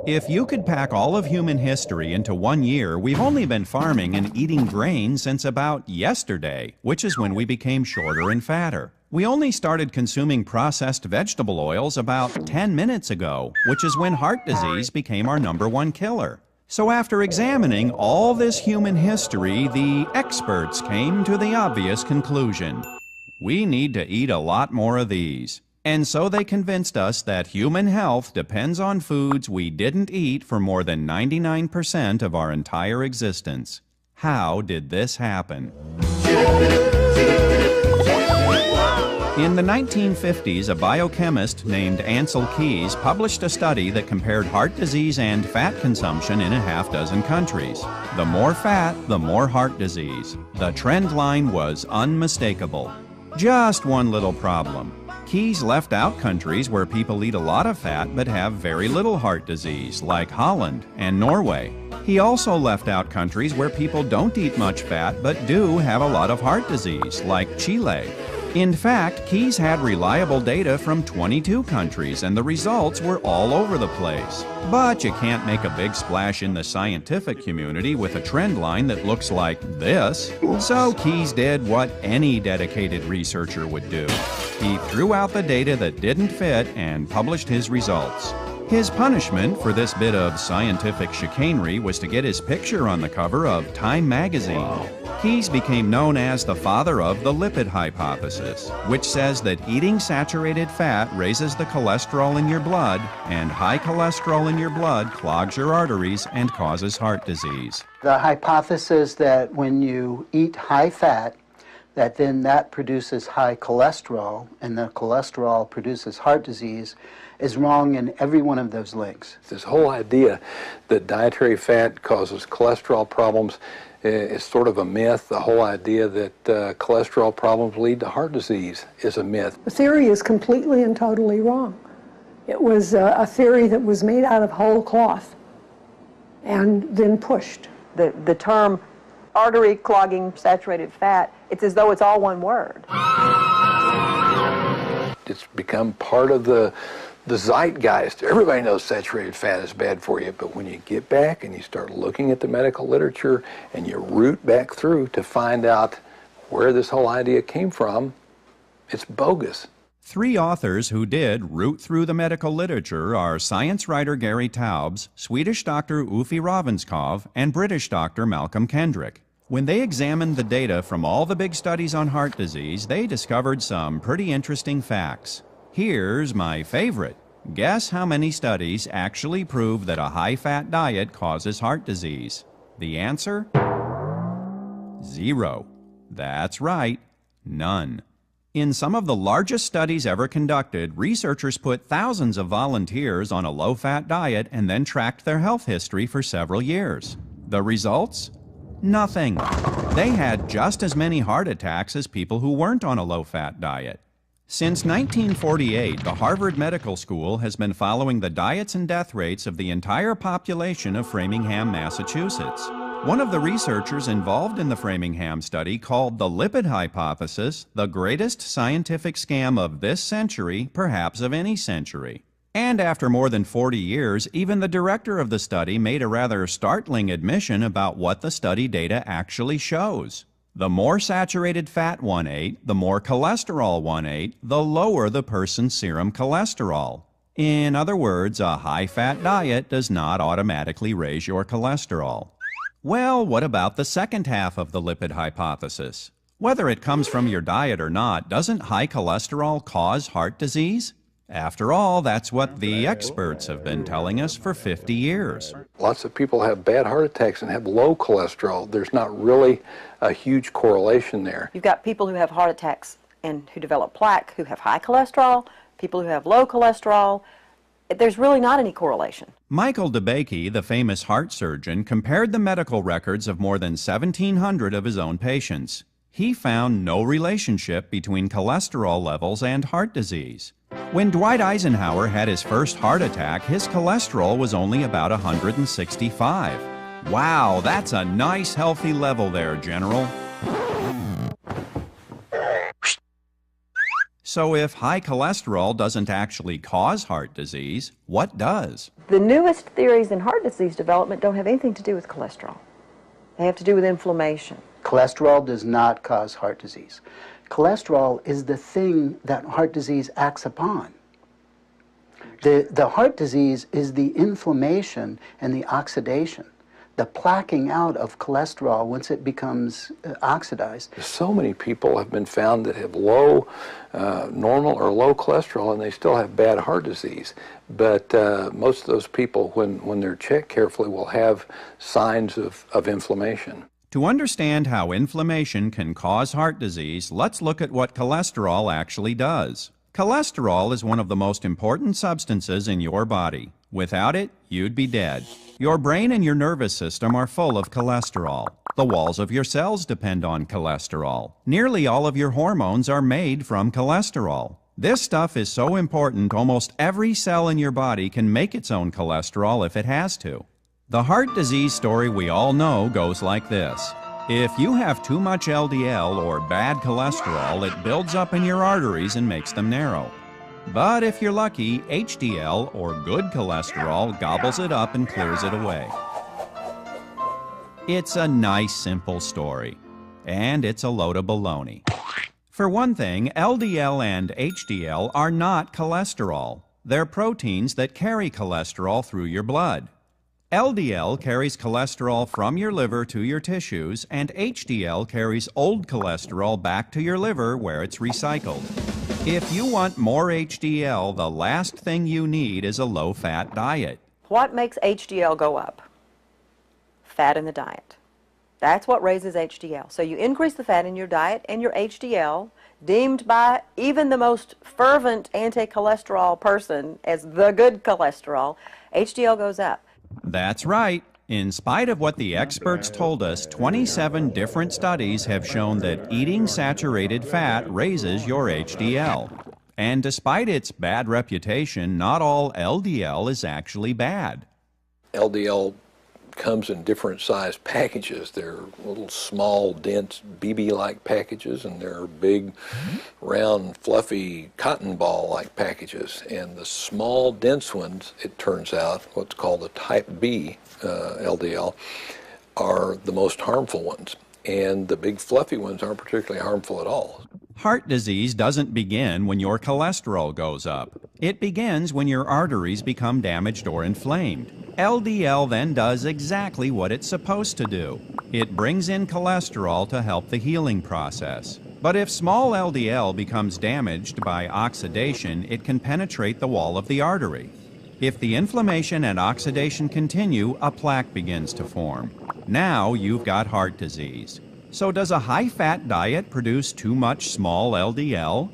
If you could pack all of human history into 1 year, we've only been farming and eating grain since about yesterday, which is when we became shorter and fatter. We only started consuming processed vegetable oils about 10 minutes ago, which is when heart disease became our #1 killer. So after examining all this human history, the experts came to the obvious conclusion. We need to eat a lot more of these. And so they convinced us that human health depends on foods we didn't eat for more than 99% of our entire existence. How did this happen? In the 1950s, a biochemist named Ansel Keys published a study that compared heart disease and fat consumption in a half-dozen countries. The more fat, the more heart disease. The trend line was unmistakable. Just one little problem. Keys left out countries where people eat a lot of fat but have very little heart disease, like Holland and Norway. He also left out countries where people don't eat much fat but do have a lot of heart disease, like Chile. In fact, Keys had reliable data from 22 countries, and the results were all over the place. But you can't make a big splash in the scientific community with a trend line that looks like this. So Keys did what any dedicated researcher would do. He threw out the data that didn't fit and published his results. His punishment for this bit of scientific chicanery was to get his picture on the cover of Time magazine. Keys became known as the father of the lipid hypothesis, which says that eating saturated fat raises the cholesterol in your blood, and high cholesterol in your blood clogs your arteries and causes heart disease. The hypothesis that when you eat high fat, that produces high cholesterol, and the cholesterol produces heart disease, is wrong in every one of those links. This whole idea that dietary fat causes cholesterol problems is sort of a myth. The whole idea that cholesterol problems lead to heart disease is a myth. The theory is completely and totally wrong. It was a theory that was made out of whole cloth and then pushed. The term artery clogging saturated fat, it's as though it's all one word. It's become part of the zeitgeist. Everybody knows saturated fat is bad for you, but when you get back and you start looking at the medical literature and you root back through to find out where this whole idea came from, it's bogus. 3 authors who did root through the medical literature are science writer Gary Taubes, Swedish doctor Uffe Ravenskov, and British doctor Malcolm Kendrick. When they examined the data from all the big studies on heart disease, they discovered some pretty interesting facts. Here's my favorite. Guess how many studies actually prove that a high-fat diet causes heart disease? The answer? 0. That's right, none. In some of the largest studies ever conducted, researchers put thousands of volunteers on a low-fat diet and then tracked their health history for several years. The results? Nothing. They had just as many heart attacks as people who weren't on a low-fat diet. Since 1948, the Harvard Medical School has been following the diets and death rates of the entire population of Framingham, Massachusetts. One of the researchers involved in the Framingham study called the lipid hypothesis the greatest scientific scam of this century, perhaps of any century. And after more than 40 years, even the director of the study made a rather startling admission about what the study data actually shows. The more saturated fat one ate, the more cholesterol one ate, the lower the person's serum cholesterol. In other words, a high-fat diet does not automatically raise your cholesterol. Well, what about the second half of the lipid hypothesis? Whether it comes from your diet or not, doesn't high cholesterol cause heart disease? After all, that's what the experts have been telling us for 50 years. Lots of people have bad heart attacks and have low cholesterol. There's not really a huge correlation there. You've got people who have heart attacks and who develop plaque who have high cholesterol, people who have low cholesterol. There's really not any correlation. Michael DeBakey, the famous heart surgeon, compared the medical records of more than 1,700 of his own patients. He found no relationship between cholesterol levels and heart disease. When Dwight Eisenhower had his first heart attack, his cholesterol was only about 165. Wow, that's a nice healthy level there, General. So if high cholesterol doesn't actually cause heart disease, what does? The newest theories in heart disease development don't have anything to do with cholesterol. They have to do with inflammation. Cholesterol does not cause heart disease. Cholesterol is the thing that heart disease acts upon. The heart disease is the inflammation and the oxidation, the plaquing out of cholesterol once it becomes oxidized. So many people have been found that have low, normal or low cholesterol, and they still have bad heart disease. But most of those people, when they're checked carefully, will have signs of inflammation. To understand how inflammation can cause heart disease, let's look at what cholesterol actually does. Cholesterol is one of the most important substances in your body. Without it, you'd be dead. Your brain and your nervous system are full of cholesterol. The walls of your cells depend on cholesterol. Nearly all of your hormones are made from cholesterol. This stuff is so important, almost every cell in your body can make its own cholesterol if it has to. The heart disease story we all know goes like this. If you have too much LDL or bad cholesterol, it builds up in your arteries and makes them narrow. But if you're lucky, HDL, or good cholesterol, gobbles it up and clears it away. It's a nice, simple story. And it's a load of baloney. For one thing, LDL and HDL are not cholesterol. They're proteins that carry cholesterol through your blood. LDL carries cholesterol from your liver to your tissues, and HDL carries old cholesterol back to your liver where it's recycled. If you want more HDL, the last thing you need is a low-fat diet. What makes HDL go up? Fat in the diet. That's what raises HDL. So you increase the fat in your diet, and your HDL, deemed by even the most fervent anti-cholesterol person as the good cholesterol, HDL goes up. That's right. In spite of what the experts told us, 27 different studies have shown that eating saturated fat raises your HDL. And despite its bad reputation, not all LDL is actually bad. LDL comes in different size packages. There are little small, dense, BB-like packages, and there are big, round, fluffy, cotton ball-like packages. And the small, dense ones, it turns out, what's called the type B LDL, are the most harmful ones. And the big, fluffy ones aren't particularly harmful at all. Heart disease doesn't begin when your cholesterol goes up. It begins when your arteries become damaged or inflamed. LDL then does exactly what it's supposed to do. It brings in cholesterol to help the healing process. But if small LDL becomes damaged by oxidation, it can penetrate the wall of the artery. If the inflammation and oxidation continue, a plaque begins to form. Now you've got heart disease. So does a high-fat diet produce too much small LDL?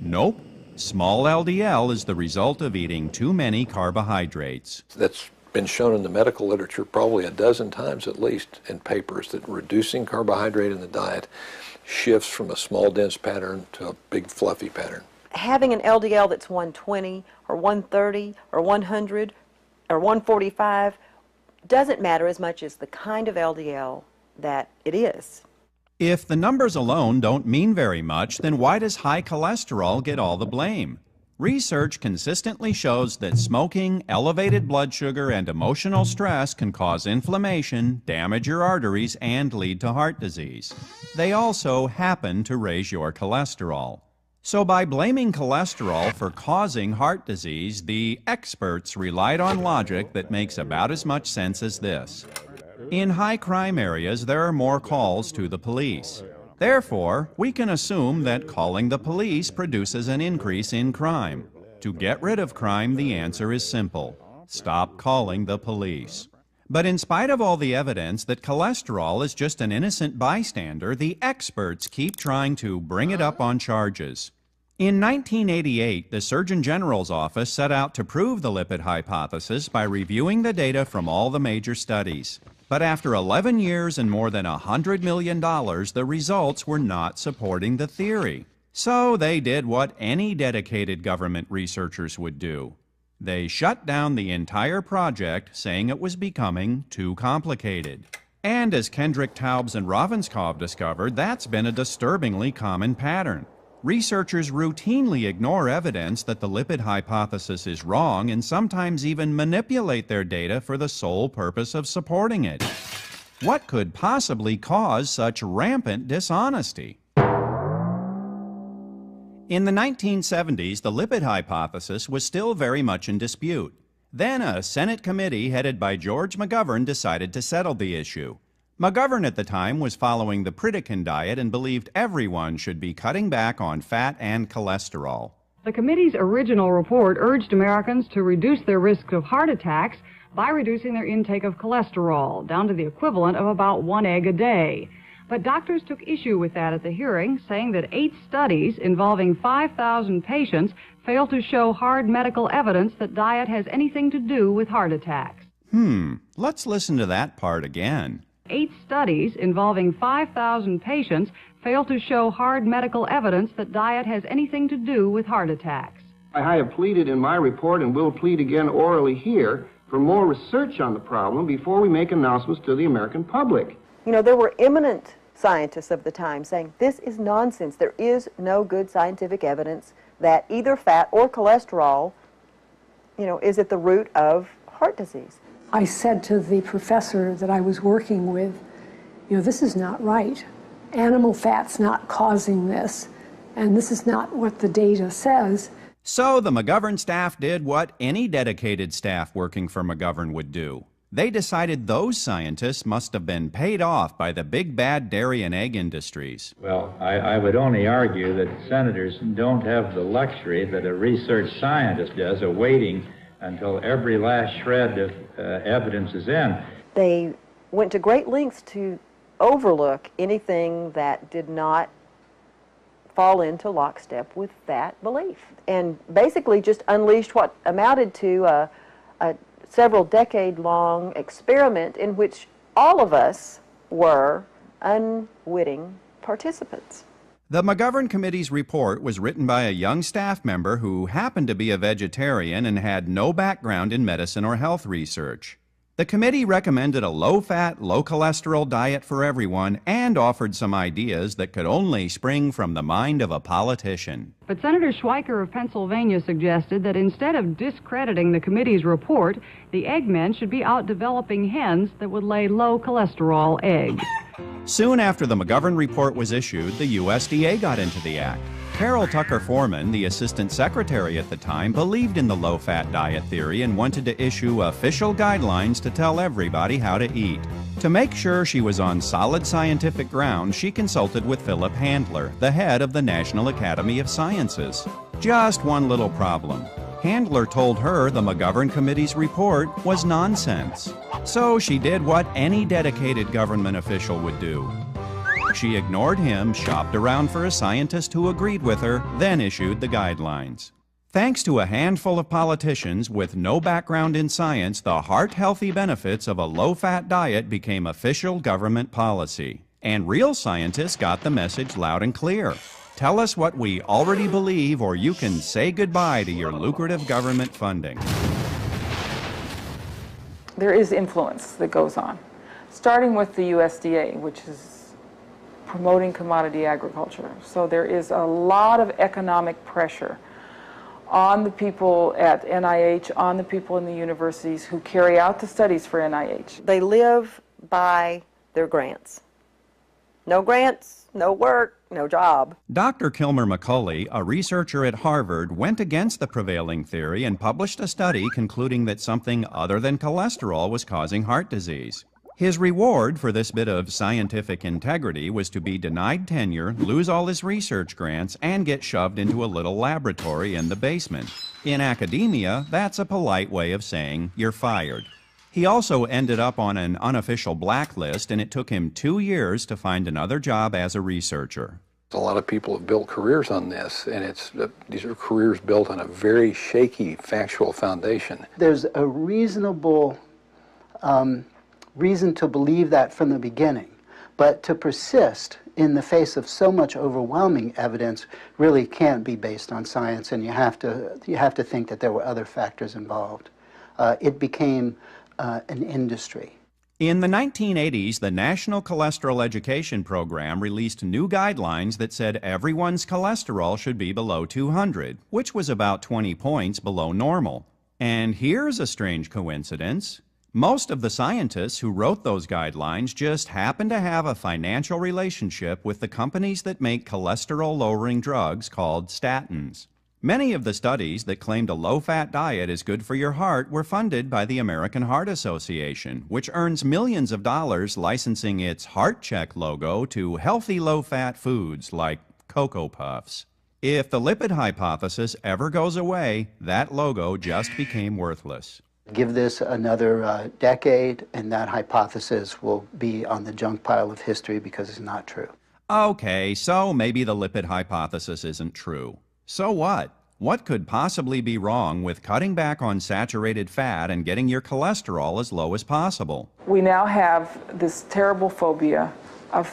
Nope. Small LDL is the result of eating too many carbohydrates. That's been shown in the medical literature probably a dozen times at least in papers that reducing carbohydrate in the diet shifts from a small dense pattern to a big fluffy pattern. Having an LDL that's 120 or 130 or 100 or 145 doesn't matter as much as the kind of LDL that it is. If the numbers alone don't mean very much, then why does high cholesterol get all the blame? Research consistently shows that smoking, elevated blood sugar, and emotional stress can cause inflammation, damage your arteries, and lead to heart disease. They also happen to raise your cholesterol. So by blaming cholesterol for causing heart disease, the experts relied on logic that makes about as much sense as this. In high crime areas, there are more calls to the police. Therefore, we can assume that calling the police produces an increase in crime. To get rid of crime, the answer is simple. Stop calling the police. But in spite of all the evidence that cholesterol is just an innocent bystander, the experts keep trying to bring it up on charges. In 1988, the Surgeon General's office set out to prove the lipid hypothesis by reviewing the data from all the major studies. But after 11 years and more than $100 million, the results were not supporting the theory. So they did what any dedicated government researchers would do. They shut down the entire project, saying it was becoming too complicated. And as Kendrick Taubes and Ravenscoff discovered, that's been a disturbingly common pattern. Researchers routinely ignore evidence that the lipid hypothesis is wrong and sometimes even manipulate their data for the sole purpose of supporting it. What could possibly cause such rampant dishonesty? In the 1970s, the lipid hypothesis was still very much in dispute. Then a Senate committee headed by George McGovern decided to settle the issue. McGovern at the time was following the Pritikin diet and believed everyone should be cutting back on fat and cholesterol. The committee's original report urged Americans to reduce their risk of heart attacks by reducing their intake of cholesterol down to the equivalent of about 1 egg a day. But doctors took issue with that at the hearing, saying that 8 studies involving 5,000 patients failed to show hard medical evidence that diet has anything to do with heart attacks. Let's listen to that part again. 8 studies involving 5,000 patients fail to show hard medical evidence that diet has anything to do with heart attacks. I have pleaded in my report and will plead again orally here for more research on the problem before we make announcements to the American public. You know, there were eminent scientists of the time saying this is nonsense. There is no good scientific evidence that either fat or cholesterol, is at the root of heart disease. I said to the professor that I was working with, this is not right. Animal fat's not causing this, and this is not what the data says. So the McGovern staff did what any dedicated staff working for McGovern would do. They decided those scientists must have been paid off by the big bad dairy and egg industries. Well, I would only argue that senators don't have the luxury that a research scientist does of waiting until every last shred of evidence is in. They went to great lengths to overlook anything that did not fall into lockstep with that belief, and basically just unleashed what amounted to a several decade-long experiment in which all of us were unwitting participants. The McGovern Committee's report was written by a young staff member who happened to be a vegetarian and had no background in medicine or health research. The committee recommended a low-fat, low-cholesterol diet for everyone and offered some ideas that could only spring from the mind of a politician. But Senator Schweiker of Pennsylvania suggested that instead of discrediting the committee's report, the eggmen should be out developing hens that would lay low-cholesterol eggs. Soon after the McGovern report was issued, the USDA got into the act. Carol Tucker Foreman, the assistant secretary at the time, believed in the low-fat diet theory and wanted to issue official guidelines to tell everybody how to eat. To make sure she was on solid scientific ground, she consulted with Philip Handler, the head of the National Academy of Sciences. Just one little problem. Handler told her the McGovern Committee's report was nonsense. So she did what any dedicated government official would do. She ignored him, shopped around for a scientist who agreed with her, then issued the guidelines. Thanks to a handful of politicians with no background in science, the heart-healthy benefits of a low-fat diet became official government policy. And real scientists got the message loud and clear. Tell us what we already believe, or you can say goodbye to your lucrative government funding. There is influence that goes on, starting with the USDA, which is promoting commodity agriculture. So there is a lot of economic pressure on the people at NIH, on the people in the universities who carry out the studies for NIH. They live by their grants. No grants, no work, no job. Dr. Kilmer McCulley, a researcher at Harvard, went against the prevailing theory and published a study concluding that something other than cholesterol was causing heart disease. His reward for this bit of scientific integrity was to be denied tenure, lose all his research grants, and get shoved into a little laboratory in the basement. In academia, that's a polite way of saying you're fired. He also ended up on an unofficial blacklist, and it took him 2 years to find another job as a researcher. A lot of people have built careers on this, and these are careers built on a very shaky factual foundation. There's a reasonable reason to believe that from the beginning, but to persist in the face of so much overwhelming evidence really can't be based on science, and you have to think that there were other factors involved. It became an industry. In the 1980s, the National Cholesterol Education Program released new guidelines that said everyone's cholesterol should be below 200, which was about 20 points below normal. And here's a strange coincidence. Most of the scientists who wrote those guidelines just happen to have a financial relationship with the companies that make cholesterol-lowering drugs called statins. Many of the studies that claimed a low-fat diet is good for your heart were funded by the American Heart Association, which earns millions of dollars licensing its Heart Check logo to healthy low-fat foods like Cocoa Puffs. If the lipid hypothesis ever goes away, that logo just became worthless. Give this another decade, and that hypothesis will be on the junk pile of history because it's not true. Okay, so maybe the lipid hypothesis isn't true. So what? What could possibly be wrong with cutting back on saturated fat and getting your cholesterol as low as possible? We now have this terrible phobia of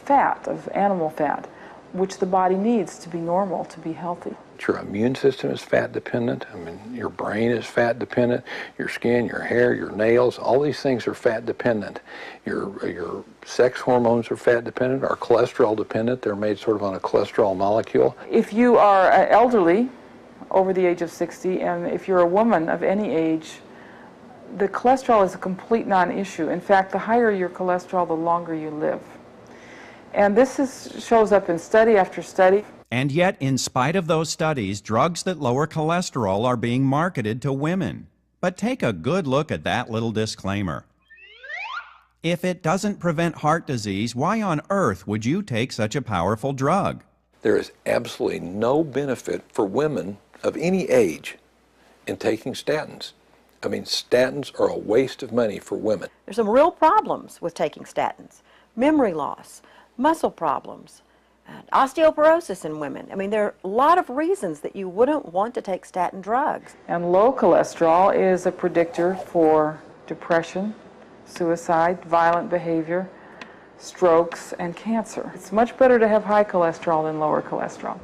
fat, of animal fat, which the body needs to be normal, to be healthy. Your immune system is fat dependent. I mean, your brain is fat dependent. Your skin, your hair, your nails, all these things are fat dependent. Your sex hormones are fat dependent, are cholesterol dependent. They're made sort of on a cholesterol molecule. If you are elderly, over the age of 60, and if you're a woman of any age, the cholesterol is a complete non-issue. In fact, the higher your cholesterol, the longer you live. And this shows up in study after study. And yet, in spite of those studies, drugs that lower cholesterol are being marketed to women. But take a good look at that little disclaimer. If it doesn't prevent heart disease, why on earth would you take such a powerful drug? There is absolutely no benefit for women of any age in taking statins. I mean, statins are a waste of money for women. There's some real problems with taking statins. Memory loss, muscle problems, osteoporosis in women. I mean, there are a lot of reasons that you wouldn't want to take statin drugs. And low cholesterol is a predictor for depression, suicide, violent behavior, strokes, and cancer. It's much better to have high cholesterol than lower cholesterol.